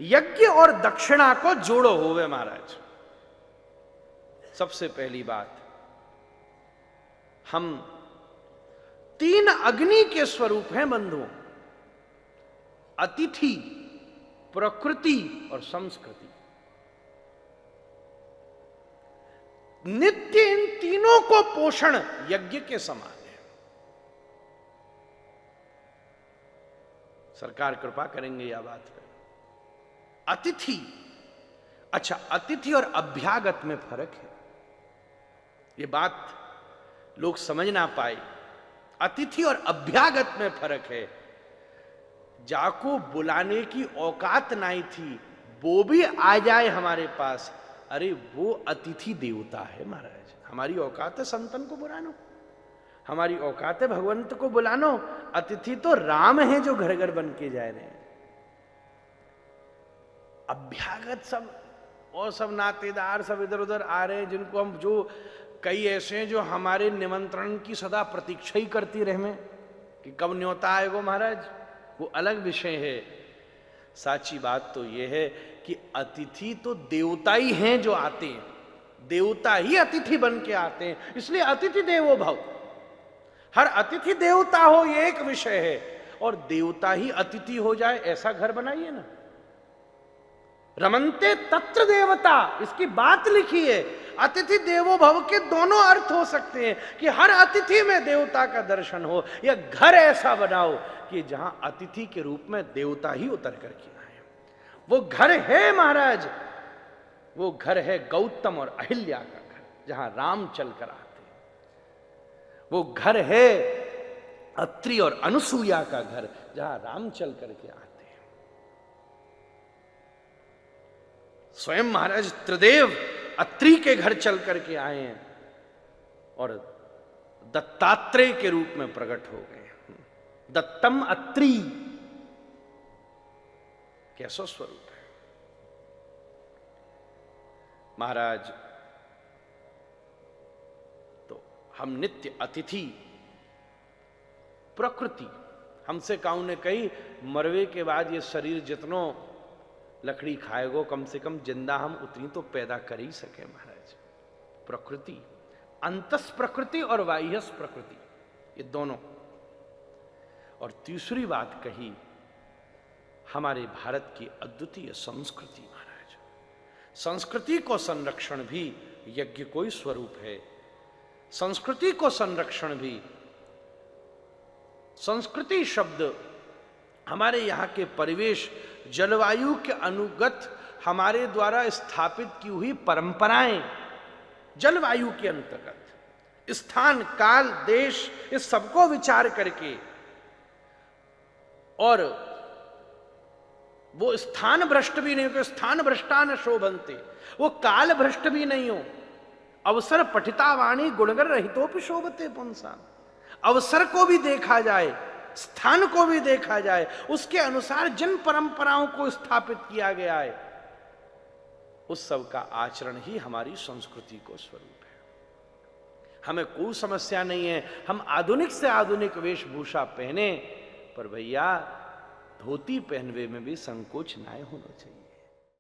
यज्ञ और दक्षिणा को जोड़ो होवे महाराज। सबसे पहली बात, हम तीन अग्नि के स्वरूप हैं बंधुओं, अतिथि, प्रकृति और संस्कृति। नित्य इन तीनों को पोषण यज्ञ के समान है। सरकार कृपा करेंगे यह बात पे। अतिथि, अच्छा, अतिथि और अभ्यागत में फर्क है, ये बात लोग समझ ना पाए। अतिथि और अभ्यागत में फर्क है। जाको बुलाने की औकात नहीं थी, वो भी आ जाए हमारे पास, अरे वो अतिथि देवता है महाराज। हमारी औकात है संतन को बुलानो, हमारी औकात है भगवंत को बुलानो। अतिथि तो राम है जो घर घर बन के जा रहे हैं। अभ्यागत सब और सब नातेदार सब इधर उधर आ रहे हैं, जिनको हम, जो कई ऐसे हैं जो हमारे निमंत्रण की सदा प्रतीक्षा ही करती रहे में कि कब न्योता आएगा महाराज, वो अलग विषय है। साची बात तो यह है कि अतिथि तो देवता ही हैं जो आते हैं, देवता ही अतिथि बन के आते हैं, इसलिए अतिथि देवो भव। हर अतिथि देवता हो ये एक विषय है, और देवता ही अतिथि हो जाए ऐसा घर बनाइए ना। रमन्ते तत्र देवता, इसकी बात लिखी है। अतिथि देवो भव के दोनों अर्थ हो सकते हैं कि हर अतिथि में देवता का दर्शन हो, या घर ऐसा बनाओ कि जहां अतिथि के रूप में देवता ही उतर करके आए। वो घर है महाराज, वो घर है गौतम और अहिल्या का घर, जहां राम चल कर आते हैं। वो घर है अत्रि और अनुसूया का घर, जहां राम चल करके आते हैं। स्वयं महाराज त्रिदेव अत्रि के घर चल करके आए हैं और दत्तात्रेय के रूप में प्रकट हो गए। दत्तम अत्रि, कैसा स्वरूप है महाराज। तो हम नित्य अतिथि, प्रकृति, हमसे काऊ ने कही मरवे के बाद ये शरीर जितनो लकड़ी खाएगो, कम से कम जिंदा हम उतनी तो पैदा कर ही सके महाराज। प्रकृति, अंतस प्रकृति और बाह्यस प्रकृति, ये दोनों। और तीसरी बात कही हमारे भारत की अद्वितीय संस्कृति महाराज। संस्कृति को संरक्षण भी यज्ञ को ही स्वरूप है। संस्कृति को संरक्षण भी, संस्कृति शब्द हमारे यहाँ के परिवेश, जलवायु के अनुगत हमारे द्वारा स्थापित की हुई परंपराएं, जलवायु के अंतर्गत स्थान, काल, देश, इस सबको विचार करके, और वो स्थान भ्रष्ट भी नहीं हो, स्थान भ्रष्टा न शोभन्ते, वो काल भ्रष्ट भी नहीं हो। अवसर पठितावाणी गुणगर रहितोपि शोभते पुंसा। अवसर को भी देखा जाए, स्थान को भी देखा जाए, उसके अनुसार जिन परंपराओं को स्थापित किया गया है, उस सब का आचरण ही हमारी संस्कृति को स्वरूप है। हमें कोई समस्या नहीं है, हम आधुनिक से आधुनिक वेशभूषा पहने, पर भैया धोती पहनवे में भी संकोच ना होना चाहिए।